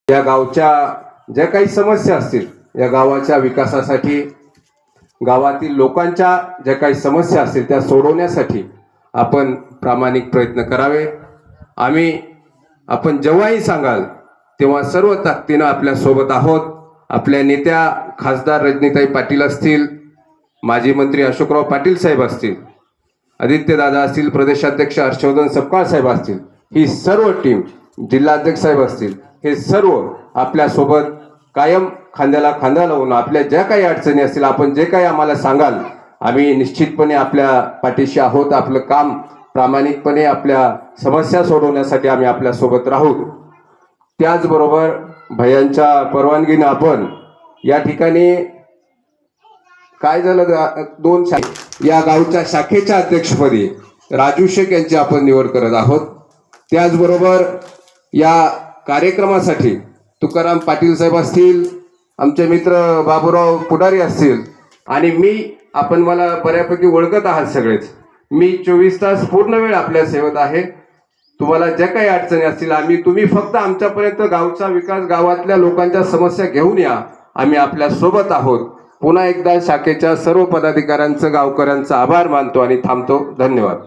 या गावच्या ज्या काही समस्या असतील, या गावाच्या विकासासाठी, गावातील लोकांच्या ज्या काही समस्या असतील त्या सोडवण्यासाठी आपण प्रामाणिक प्रयत्न करावे। आपण जेव्हाही सांगाल तेव्हा सर्व ताकदीने आपल्या सोबत आहोत। आपल्या नेत्या खासदार रजनीताई पाटील असतील, माजी मंत्री अशोकराव पाटील साहेब असतील, आदित्यदादा असतील, प्रदेशाध्यक्ष हर्षवर्धन सपकाळ साहेब असतील, ही सर्व टीम, जिल्हाध्यक्ष साहेब असतील, हे सर्व आपल्या सोबत कायम खांद्याला खांदा लावून आपल्या ज्या काही अडचणी असतील, आपण जे काही आम्हाला सांगाल, आम्ही निश्चितपणे आपल्या पाठीशी आहोत। आपलं काम प्रामाणिकपणे आपल्या समस्या सोडवण्यासाठी आम्ही आपल्या सोबत राहू। त्याचबरोबर भैयांच्या परवानगीने आपण या ठिकाणी काय झालं, या गावच्या शाखेच्या अध्यक्षपदी राजू शेख यांची आपण निवड करत आहोत। त्याचबरोबर या कार्यक्रमासाठी तुकाराम पाटील साहेब असतील, आमचे मित्र बाबूराव पुढारी असतील आणि आपण मला बऱ्यापैकी ओळखत आहात सगळेच। मी 24 तास पूर्ण वेळ आपल्या सेवेत आहे। तुम्हाला ज्या काही अडचणी असतील, तुम्ही फक्त आमच्यापर्यंत गावचा विकास, गावातल्या लोकांच्या समस्या घेऊन या, आम्ही आपल्या सोबत आहोत। पुन्हा एकदा शाखेच्या सर्व पदाधिकाऱ्यांचं, गावकऱ्यांचा आभार मानतो आणि थांबतो। धन्यवाद।